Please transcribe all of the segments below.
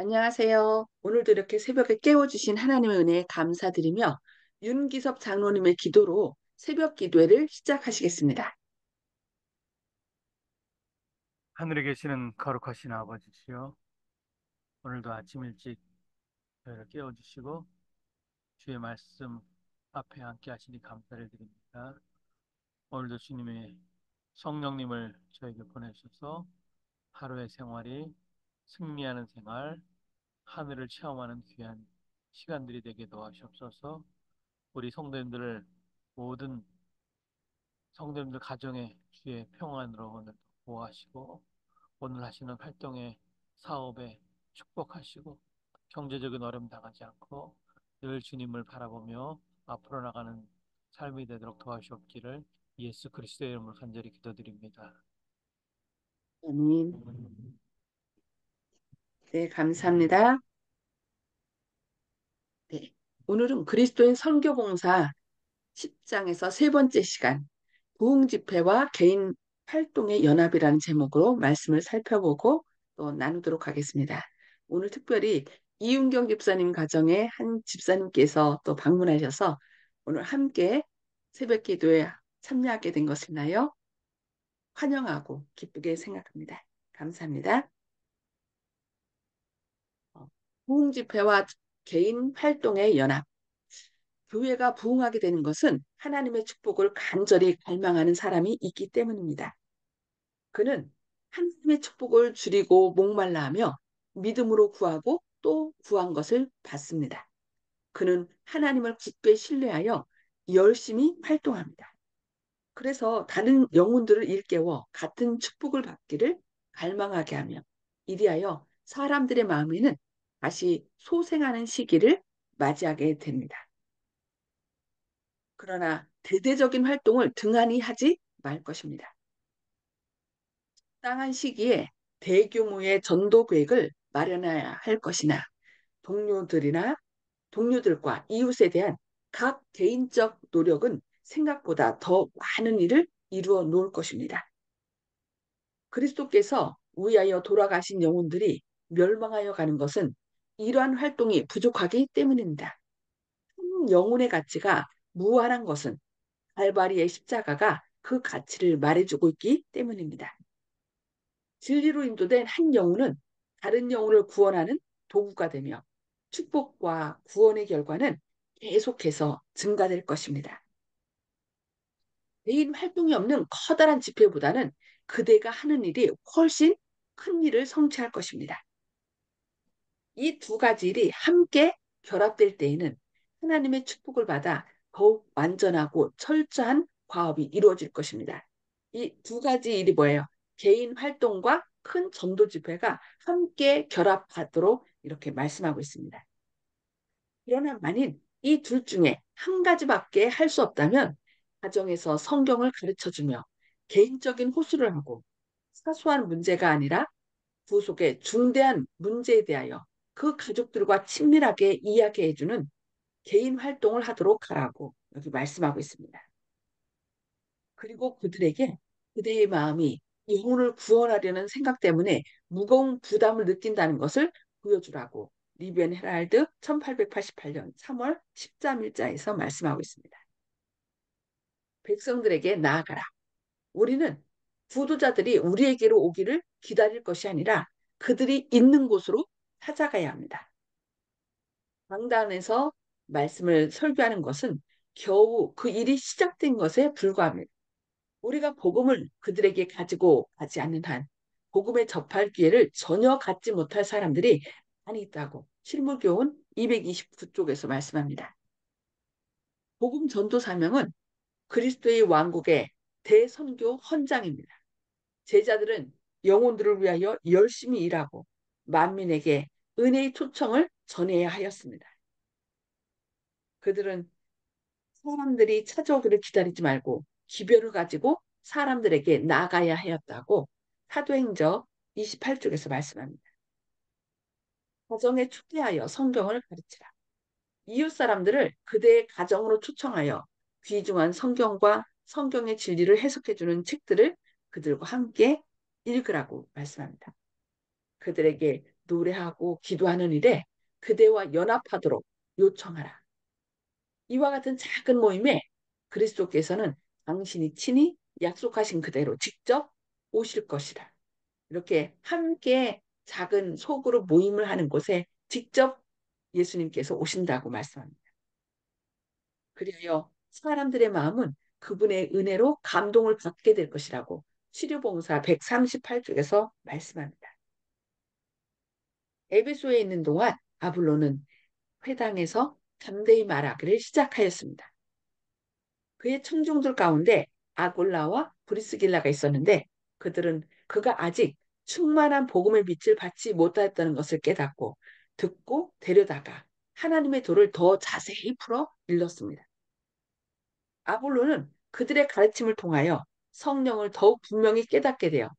안녕하세요. 오늘도 이렇게 새벽에 깨워주신 하나님의 은혜에 감사드리며 윤기섭 장로님의 기도로 새벽 기도회를 시작하시겠습니다. 하늘에 계시는 거룩하신 아버지시여, 오늘도 아침 일찍 저희를 깨워주시고 주의 말씀 앞에 함께 하시니 감사를 드립니다. 오늘도 주님의 성령님을 저에게 보내셔서 하루의 생활이 승리하는 생활, 하늘을 체험하는 귀한 시간들이 되게 도와주옵소서. 우리 성도님들을 모든 성도님들 가정에 주의 평안으로 오늘 보호하시고 오늘 하시는 활동에 사업에 축복하시고 경제적인 어려움 당하지 않고 늘 주님을 바라보며 앞으로 나가는 삶이 되도록 도와주옵기를 예수 그리스도의 이름으로 간절히 기도드립니다. 아멘. 네, 감사합니다. 네, 오늘은 그리스도인 선교봉사 10장에서 세 번째 시간, 부흥집회와 개인 활동의 연합이라는 제목으로 말씀을 살펴보고 또 나누도록 하겠습니다. 오늘 특별히 이윤경 집사님 가정에 한 집사님께서 또 방문하셔서 오늘 함께 새벽 기도에 참여하게 된 것을나요? 환영하고 기쁘게 생각합니다. 감사합니다. 부흥집회와 개인 활동의 연합. 교회가 부흥하게 되는 것은 하나님의 축복을 간절히 갈망하는 사람이 있기 때문입니다. 그는 하나님의 축복을 줄이고 목말라 하며 믿음으로 구하고 또 구한 것을 받습니다. 그는 하나님을 굳게 신뢰하여 열심히 활동합니다. 그래서 다른 영혼들을 일깨워 같은 축복을 받기를 갈망하게 하며 이리하여 사람들의 마음에는 다시 소생하는 시기를 맞이하게 됩니다. 그러나 대대적인 활동을 등한히 하지 말 것입니다. 땅한 시기에 대규모의 전도 계획을 마련해야 할 것이나 동료들이나 동료들과 이웃에 대한 각 개인적 노력은 생각보다 더 많은 일을 이루어 놓을 것입니다. 그리스도께서 위하여 돌아가신 영혼들이 멸망하여 가는 것은 이러한 활동이 부족하기 때문입니다. 한 영혼의 가치가 무한한 것은 갈바리의 십자가가 그 가치를 말해주고 있기 때문입니다. 진리로 인도된 한 영혼은 다른 영혼을 구원하는 도구가 되며 축복과 구원의 결과는 계속해서 증가될 것입니다. 개인 활동이 없는 커다란 집회보다는 그대가 하는 일이 훨씬 큰 일을 성취할 것입니다. 이 두 가지 일이 함께 결합될 때에는 하나님의 축복을 받아 더욱 완전하고 철저한 과업이 이루어질 것입니다. 이 두 가지 일이 뭐예요? 개인 활동과 큰 전도 집회가 함께 결합하도록 이렇게 말씀하고 있습니다. 그러나 만일 이 둘 중에 한 가지밖에 할 수 없다면 가정에서 성경을 가르쳐주며 개인적인 호소를 하고 사소한 문제가 아니라 부속의 중대한 문제에 대하여 그 가족들과 친밀하게 이야기해주는 개인 활동을 하도록 하라고 여기 말씀하고 있습니다. 그리고 그들에게 그대의 마음이 영혼을 구원하려는 생각 때문에 무거운 부담을 느낀다는 것을 보여주라고 리비언 헤랄드 1888년 3월 13일자에서 말씀하고 있습니다. 백성들에게 나아가라. 우리는 부도자들이 우리에게로 오기를 기다릴 것이 아니라 그들이 있는 곳으로 찾아가야 합니다. 강단에서 말씀을 설교하는 것은 겨우 그 일이 시작된 것에 불과합니다. 우리가 복음을 그들에게 가지고 가지 않는 한 복음에 접할 기회를 전혀 갖지 못할 사람들이 많이 있다고 실무교훈 229쪽에서 말씀합니다. 복음 전도 사명은 그리스도의 왕국의 대선교 헌장입니다. 제자들은 영혼들을 위하여 열심히 일하고 만민에게 은혜의 초청을 전해야 하였습니다. 그들은 사람들이 찾아오기를 기다리지 말고 기별을 가지고 사람들에게 나가야 하였다고 사도행전 28쪽에서 말씀합니다. 가정에 초대하여 성경을 가르치라. 이웃 사람들을 그대의 가정으로 초청하여 귀중한 성경과 성경의 진리를 해석해주는 책들을 그들과 함께 읽으라고 말씀합니다. 그들에게 노래하고 기도하는 일에 그대와 연합하도록 요청하라. 이와 같은 작은 모임에 그리스도께서는 당신이 친히 약속하신 그대로 직접 오실 것이라. 이렇게 함께 작은 소그룹 모임을 하는 곳에 직접 예수님께서 오신다고 말씀합니다. 그리하여 사람들의 마음은 그분의 은혜로 감동을 받게 될 것이라고 치료봉사 138쪽에서 말씀합니다. 에베소에 있는 동안 아볼로는 회당에서 담대히 말하기를 시작하였습니다. 그의 청중들 가운데 아골라와 브리스길라가 있었는데 그들은 그가 아직 충만한 복음의 빛을 받지 못하였다는 것을 깨닫고 듣고 데려다가 하나님의 도를 더 자세히 풀어 일렀습니다. 아볼로는 그들의 가르침을 통하여 성령을 더욱 분명히 깨닫게 되어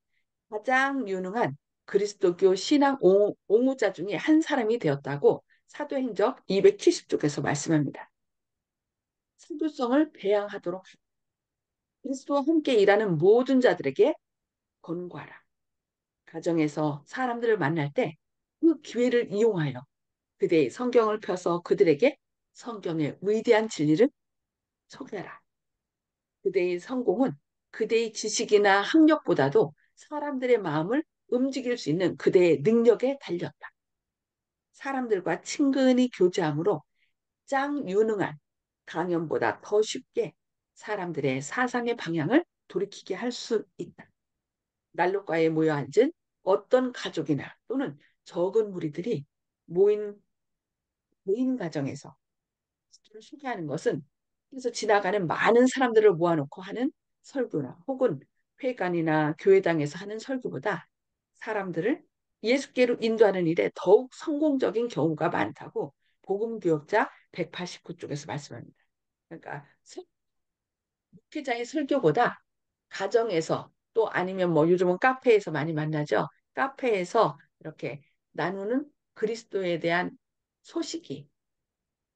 가장 유능한 그리스도교 신앙 옹호자 중에 한 사람이 되었다고 사도행적 270쪽에서 말씀합니다. 사도성을 배양하도록 그리스도와 함께 일하는 모든 자들에게 권고하라. 가정에서 사람들을 만날 때 그 기회를 이용하여 그대의 성경을 펴서 그들에게 성경의 위대한 진리를 소개하라. 그대의 성공은 그대의 지식이나 학력보다도 사람들의 마음을 움직일 수 있는 그대의 능력에 달렸다. 사람들과 친근히 교제함으로 짱 유능한 강연보다 더 쉽게 사람들의 사상의 방향을 돌이키게 할 수 있다. 난로가에 모여 앉은 어떤 가족이나 또는 적은 무리들이 모인 개인 가정에서 소개하는 것은 그래서 지나가는 많은 사람들을 모아놓고 하는 설교나 혹은 회관이나 교회당에서 하는 설교보다 사람들을 예수께로 인도하는 일에 더욱 성공적인 경우가 많다고 복음교역자 189쪽에서 말씀합니다. 그러니까 목회자의 설교보다 가정에서 또 아니면 뭐 요즘은 카페에서 많이 만나죠. 카페에서 이렇게 나누는 그리스도에 대한 소식이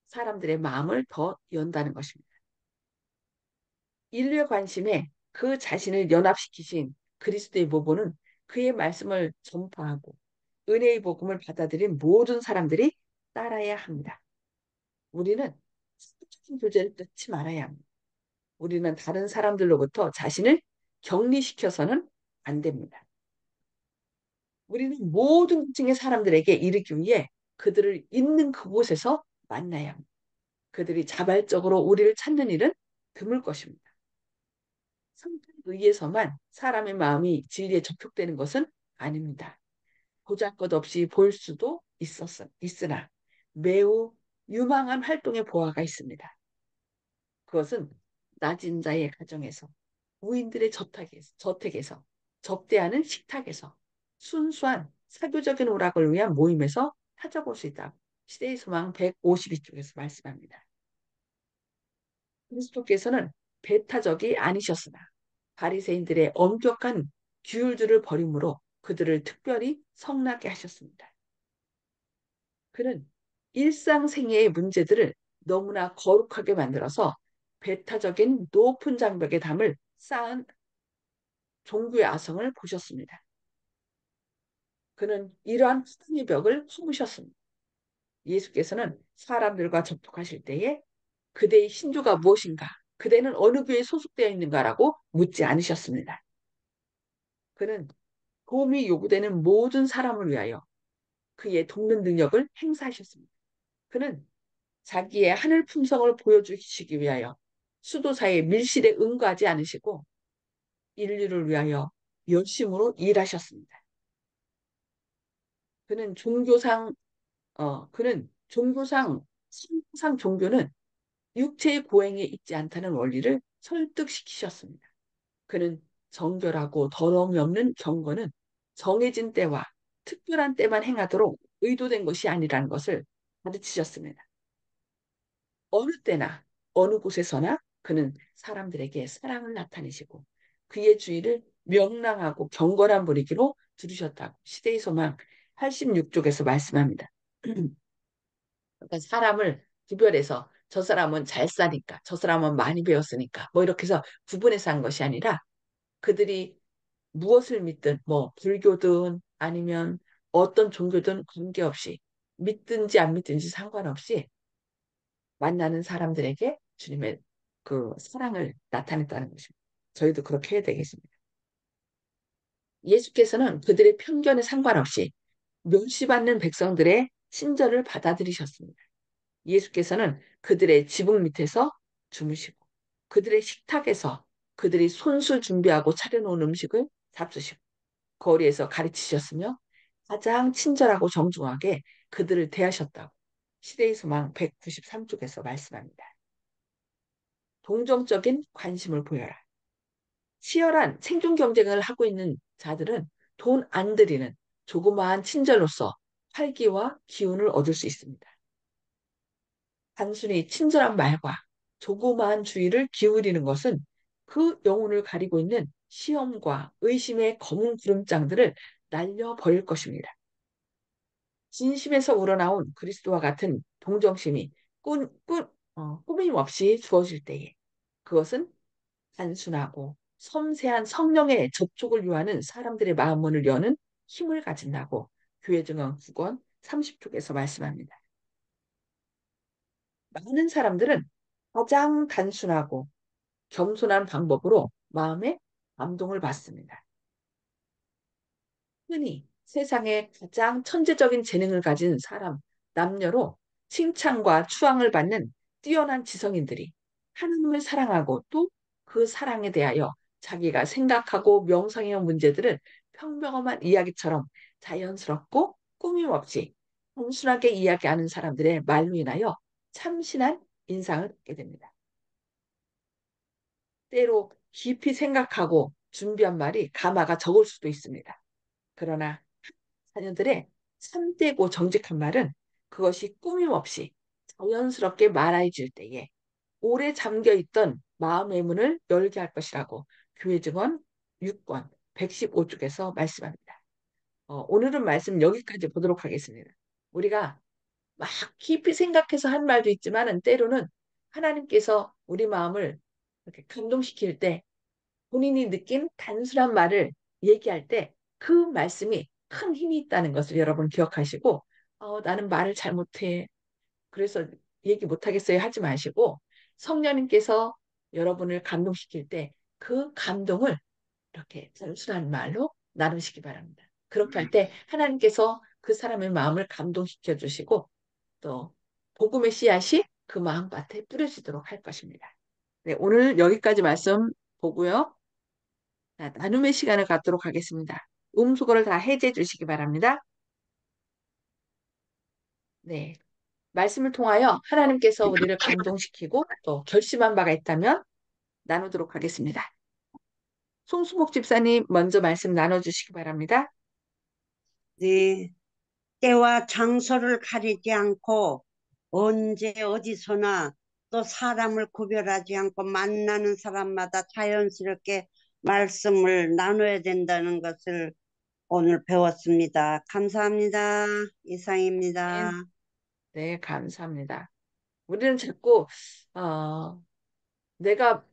사람들의 마음을 더 연다는 것입니다. 인류의 관심에 그 자신을 연합시키신 그리스도의 모보는 그의 말씀을 전파하고 은혜의 복음을 받아들인 모든 사람들이 따라야 합니다. 우리는 사적인 교제를 끊지 말아야 합니다. 우리는 다른 사람들로부터 자신을 격리시켜서는 안 됩니다. 우리는 모든 층의 사람들에게 이르기 위해 그들을 있는 그곳에서 만나야 합니다. 그들이 자발적으로 우리를 찾는 일은 드물 것입니다. 성탄에 의해서만 사람의 마음이 진리에 접촉되는 것은 아닙니다. 보잘것없이 보일 수도 있으나 매우 유망한 활동의 보화가 있습니다. 그것은 낮은 자의 가정에서, 무인들의 저택에서, 접대하는 식탁에서, 순수한 사교적인 오락을 위한 모임에서 찾아볼 수 있다. 시대의 소망 152쪽에서 말씀합니다. 그리스도께서는 배타적이 아니셨으나 바리새인들의 엄격한 규율들을 버림으로 그들을 특별히 성나게 하셨습니다. 그는 일상생애의 문제들을 너무나 거룩하게 만들어서 배타적인 높은 장벽에 담을 쌓은 종교의 아성을 보셨습니다. 그는 이러한 수단의 벽을 허무셨습니다. 예수께서는 사람들과 접촉하실 때에 그대의 신조가 무엇인가, 그대는 어느 교회에 소속되어 있는가라고 묻지 않으셨습니다. 그는 도움이 요구되는 모든 사람을 위하여 그의 돕는 능력을 행사하셨습니다. 그는 자기의 하늘 품성을 보여주시기 위하여 수도사의 밀실에 응거하지 않으시고 인류를 위하여 열심으로 일하셨습니다. 그는 종교상 신앙상 종교는 육체의 고행에 있지 않다는 원리를 설득시키셨습니다. 그는 정결하고 더러움이 없는 경건은 정해진 때와 특별한 때만 행하도록 의도된 것이 아니라는 것을 가르치셨습니다. 어느 때나 어느 곳에서나 그는 사람들에게 사랑을 나타내시고 그의 주의를 명랑하고 경건한 분위기로 들으셨다고 시대의 소망 86쪽에서 말씀합니다. 그러니까 사람을 구별해서 저 사람은 잘 사니까 저 사람은 많이 배웠으니까 뭐 이렇게 해서 구분해서 한 것이 아니라 그들이 무엇을 믿든 뭐 불교든 아니면 어떤 종교든 관계없이 믿든지 안 믿든지 상관없이 만나는 사람들에게 주님의 그 사랑을 나타냈다는 것입니다. 저희도 그렇게 해야 되겠습니다. 예수께서는 그들의 편견에 상관없이 멸시받는 백성들의 친절을 받아들이셨습니다. 예수께서는 그들의 지붕 밑에서 주무시고 그들의 식탁에서 그들이 손수 준비하고 차려놓은 음식을 잡수시고 거리에서 가르치셨으며 가장 친절하고 정중하게 그들을 대하셨다고 시대의 소망 193쪽에서 말씀합니다. 동정적인 관심을 보여라. 치열한 생존 경쟁을 하고 있는 자들은 돈 안 들이는 조그마한 친절로서 활기와 기운을 얻을 수 있습니다. 단순히 친절한 말과 조그마한 주의를 기울이는 것은 그 영혼을 가리고 있는 시험과 의심의 검은 구름장들을 날려버릴 것입니다. 진심에서 우러나온 그리스도와 같은 동정심이 꾸밈 없이 주어질 때에 그것은 단순하고 섬세한 성령의 접촉을 요하는 사람들의 마음문을 여는 힘을 가진다고 교회 증언 9권 30쪽에서 말씀합니다. 많은 사람들은 가장 단순하고 겸손한 방법으로 마음의 감동을 받습니다. 흔히 세상에 가장 천재적인 재능을 가진 사람, 남녀로 칭찬과 추앙을 받는 뛰어난 지성인들이 하나님을 사랑하고 또 그 사랑에 대하여 자기가 생각하고 명상해온 문제들을 평범한 이야기처럼 자연스럽고 꾸밈 없이 단순하게 이야기하는 사람들의 말로 인하여 참신한 인상을 받게 됩니다. 때로 깊이 생각하고 준비한 말이 가마가 적을 수도 있습니다. 그러나 자녀들의 참되고 정직한 말은 그것이 꾸밈 없이 자연스럽게 말해질 때에 오래 잠겨있던 마음의 문을 열게 할 것이라고 교회 증언 6권 115쪽에서 말씀합니다. 오늘은 말씀 여기까지 보도록 하겠습니다. 우리가 막 깊이 생각해서 한 말도 있지만 때로는 하나님께서 우리 마음을 이렇게 감동시킬 때 본인이 느낀 단순한 말을 얘기할 때 그 말씀이 큰 힘이 있다는 것을 여러분 기억하시고 나는 말을 잘 못해. 그래서 얘기 못하겠어요 하지 마시고 성령님께서 여러분을 감동시킬 때 그 감동을 이렇게 단순한 말로 나누시기 바랍니다. 그렇게 할 때 하나님께서 그 사람의 마음을 감동시켜 주시고 또 복음의 씨앗이 그 마음밭에 뿌려지도록 할 것입니다. 네, 오늘 여기까지 말씀 보고요. 자, 나눔의 시간을 갖도록 하겠습니다. 음수거를 다 해제해 주시기 바랍니다. 네. 말씀을 통하여 하나님께서 우리를 감동시키고 또 결심한 바가 있다면 나누도록 하겠습니다. 송수복 집사님 먼저 말씀 나눠주시기 바랍니다. 네, 때와 장소를 가리지 않고 언제 어디서나 또 사람을 구별하지 않고 만나는 사람마다 자연스럽게 말씀을 나눠야 된다는 것을 오늘 배웠습니다. 감사합니다. 네, 이상입니다. 네, 감사합니다. 우리는 자꾸 내가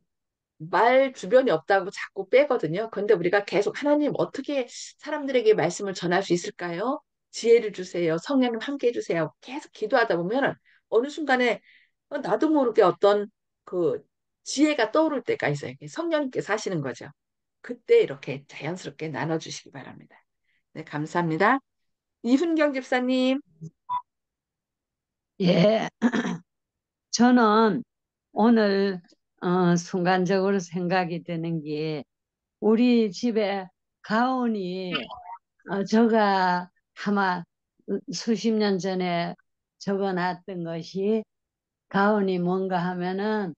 말 주변이 없다고 자꾸 빼거든요. 그런데 우리가 계속 하나님 어떻게 사람들에게 말씀을 전할 수 있을까요? 지혜를 주세요. 성령님 함께 해주세요. 계속 기도하다 보면 어느 순간에 나도 모르게 어떤 그 지혜가 떠오를 때가 있어요. 성령님께서 하시는 거죠. 그때 이렇게 자연스럽게 나눠주시기 바랍니다. 네, 감사합니다. 이훈경 집사님. 예, 저는 오늘 순간적으로 생각이 드는 게 우리 집에 가온이 제가 아마 수십 년 전에 적어놨던 것이 가온이 뭔가 하면은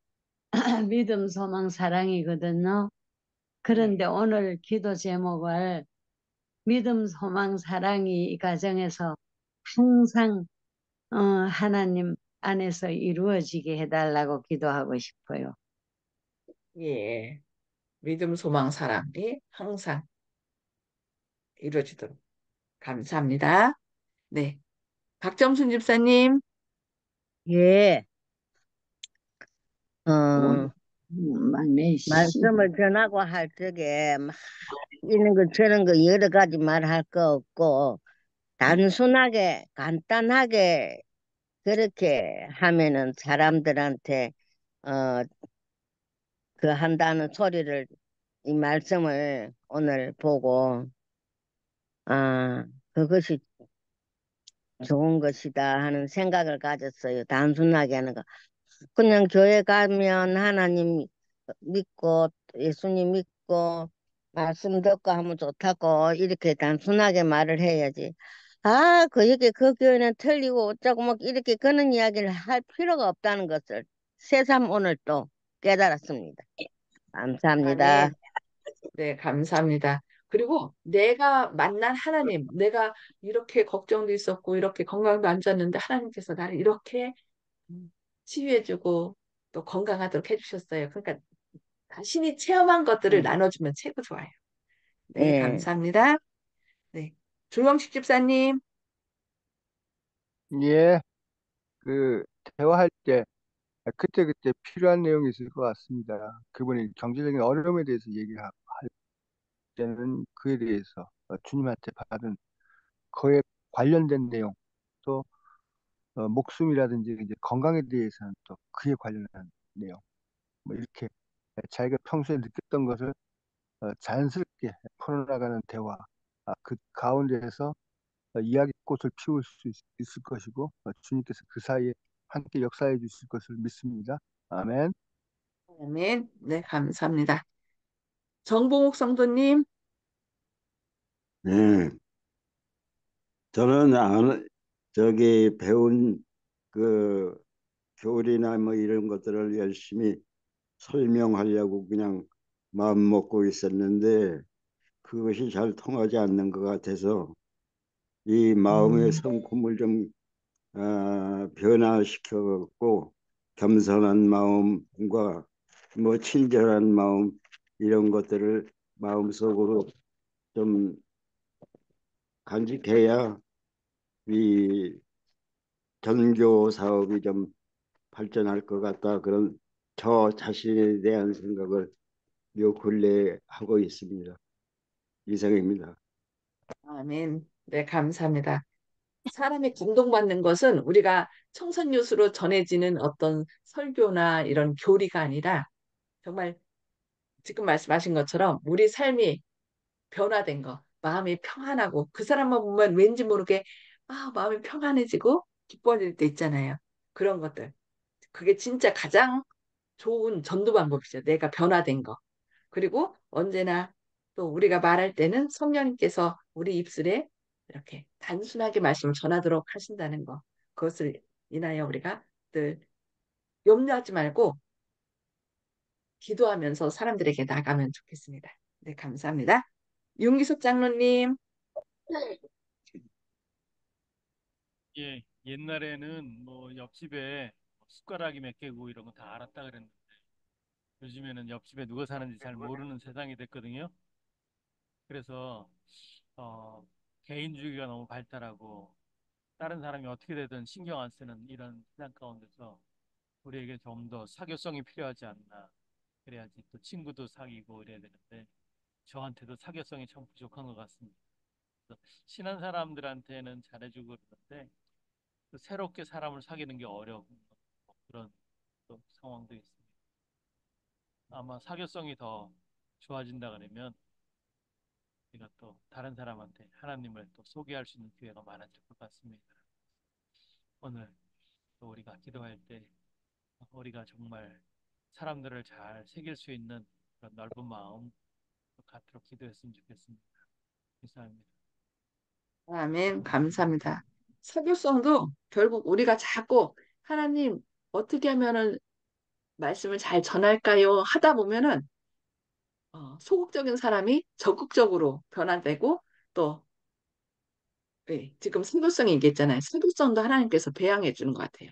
믿음, 소망, 사랑이거든요. 그런데 네, 오늘 기도 제목을 믿음, 소망, 사랑이 이 가정에서 항상 하나님 안에서 이루어지게 해달라고 기도하고 싶어요. 예. 믿음, 소망, 사랑이 항상 이루어지도록. 감사합니다. 네. 박정순 집사님. 예, 뭐, 어, 막내 말씀을 전하고 할 적에 막 이런 거 저런 거 여러 가지 말할 거 없고 단순하게, 간단하게 그렇게 하면은 사람들한테, 어, 그 한다는 소리를, 이 말씀을 오늘 보고, 아, 그것이 좋은 것이다 하는 생각을 가졌어요. 단순하게 하는 거. 그냥 교회 가면 하나님 믿고 예수님 믿고 말씀 듣고 하면 좋다고 이렇게 단순하게 말을 해야지. 아, 그 얘기 그 교회는 틀리고 어쩌고 막 이렇게 그런 이야기를 할 필요가 없다는 것을 새삼 오늘 또 깨달았습니다. 감사합니다. 아멘. 네, 감사합니다. 그리고 내가 만난 하나님, 내가 이렇게 걱정도 있었고, 이렇게 건강도 안 좋았는데, 하나님께서 나를 이렇게 치유해주고, 또 건강하도록 해주셨어요. 그러니까 자신이 체험한 것들을 음, 나눠주면 최고 좋아요. 네, 예, 감사합니다. 네. 조영식 집사님, 예, 그, 대화할 때, 그때그때 필요한 내용이 있을 것 같습니다. 그분이 경제적인 어려움에 대해서 얘기할 때는 그에 대해서 주님한테 받은 그에 관련된 내용, 또 목숨이라든지 이제 건강에 대해서는 또 그에 관련한 내용, 뭐 이렇게 자기가 평소에 느꼈던 것을 자연스럽게 풀어나가는 대화, 그 가운데에서 이야기꽃을 피울 수 있을 것이고 주님께서 그 사이에 함께 역사해 주실 것을 믿습니다. 아멘. 아멘. 네, 감사합니다. 정봉욱 성도님, 네, 저는 저기 배운 그 교리나 뭐 이런 것들을 열심히 설명하려고 그냥 마음 먹고 있었는데 그것이 잘 통하지 않는 것 같아서 이 마음의 성품을 좀 변화시켜 갖고 겸손한 마음과 뭐 친절한 마음 이런 것들을 마음속으로 좀 간직해야 이 전교 사업이 좀 발전할 것 같다. 그런 저 자신에 대한 생각을 요 근래에 하고 있습니다. 이상입니다. 아멘. 네, 감사합니다. 사람이 감동받는 것은 우리가 청선유수로 전해지는 어떤 설교나 이런 교리가 아니라 정말 지금 말씀하신 것처럼 우리 삶이 변화된 거, 마음이 평안하고 그 사람만 보면 왠지 모르게 마음이 평안해지고 기뻐질 때 있잖아요. 그런 것들. 그게 진짜 가장 좋은 전도 방법이죠. 내가 변화된 거. 그리고 언제나 또 우리가 말할 때는 성령님께서 우리 입술에 이렇게 단순하게 말씀을 전하도록 하신다는 거. 그것을 인하여 우리가 늘 염려하지 말고 기도하면서 사람들에게 나가면 좋겠습니다. 네, 감사합니다. 윤기숙 장로님, 예, 옛날에는 뭐 옆집에 숟가락이 몇 개고 이런 거 다 알았다 그랬는데 요즘에는 옆집에 누가 사는지 잘 모르는 세상이 됐거든요. 그래서 어, 개인주의가 너무 발달하고 다른 사람이 어떻게 되든 신경 안 쓰는 이런 세상 가운데서 우리에게 좀 더 사교성이 필요하지 않나. 그래야지 또 친구도 사귀고 이래야 되는데 저한테도 사교성이 참 부족한 것 같습니다. 그래서 친한 사람들한테는 잘해주고 그러는데 또 새롭게 사람을 사귀는 게 어려운 뭐 그런 또 상황도 있습니다. 아마 사교성이 더 좋아진다 그러면 우리가 또 다른 사람한테 하나님을 또 소개할 수 있는 기회가 많아질 것 같습니다. 오늘 또 우리가 기도할 때 우리가 정말 사람들을 잘 새길 수 있는 그런 넓은 마음 갖도록 기도했으면 좋겠습니다. 감사합니다. 아멘, 감사합니다. 사교성도 결국 우리가 자꾸 하나님 어떻게 하면은 말씀을 잘 전할까요? 하다 보면은 소극적인 사람이 적극적으로 변화되고 또 예, 지금 사교성이 얘기했잖아요. 사교성도 하나님께서 배양해 주는 것 같아요.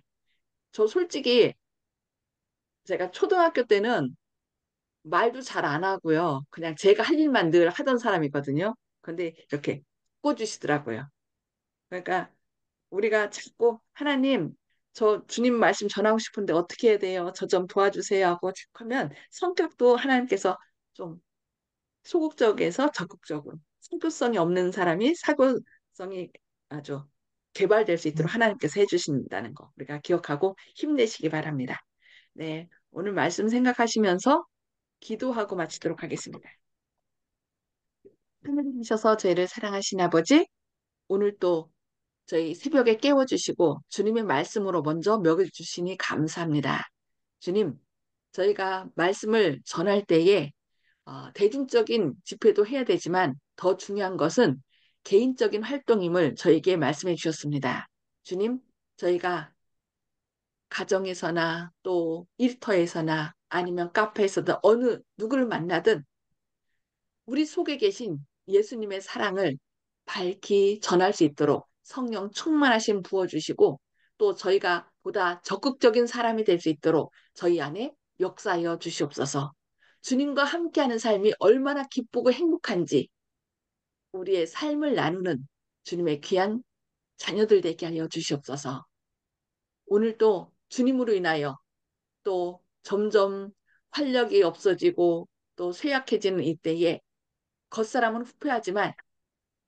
저 솔직히 제가 초등학교 때는 말도 잘 안 하고요. 그냥 제가 할 일만 늘 하던 사람이거든요. 근데 이렇게 꽂주시더라고요. 그러니까 우리가 자꾸 하나님, 저 주님 말씀 전하고 싶은데 어떻게 해야 돼요? 저 좀 도와주세요 하고 하면 성격도 하나님께서 좀 소극적에서 적극적으로 사교성이 없는 사람이 사교성이 아주 개발될 수 있도록 하나님께서 해주신다는 거 우리가 기억하고 힘내시기 바랍니다. 네, 오늘 말씀 생각하시면서 기도하고 마치도록 하겠습니다. 하늘에 계셔서 저희를 사랑하신 아버지, 오늘 또 저희 새벽에 깨워주시고 주님의 말씀으로 먼저 먹여주시니 감사합니다. 주님, 저희가 말씀을 전할 때에 대중적인 집회도 해야 되지만 더 중요한 것은 개인적인 활동임을 저에게 말씀해 주셨습니다. 주님, 저희가 가정에서나 또 일터에서나 아니면 카페에서든 어느 누구를 만나든 우리 속에 계신 예수님의 사랑을 밝히 전할 수 있도록 성령 충만하심 부어주시고 또 저희가 보다 적극적인 사람이 될 수 있도록 저희 안에 역사하여 주시옵소서. 주님과 함께하는 삶이 얼마나 기쁘고 행복한지 우리의 삶을 나누는 주님의 귀한 자녀들 되게 하여 주시옵소서. 오늘도 주님으로 인하여 또 점점 활력이 없어지고 또 쇠약해지는 이때에 겉사람은 후패하지만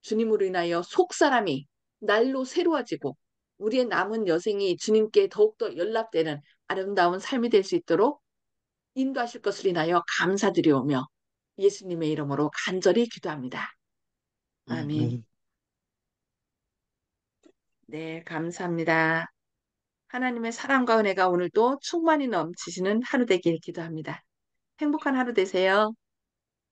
주님으로 인하여 속사람이 날로 새로워지고 우리의 남은 여생이 주님께 더욱더 연락되는 아름다운 삶이 될 수 있도록 인도하실 것을 인하여 감사드리오며 예수님의 이름으로 간절히 기도합니다. 아멘. 네, 감사합니다. 하나님의 사랑과 은혜가 오늘도 충만히 넘치시는 하루 되길 기도합니다. 행복한 하루 되세요.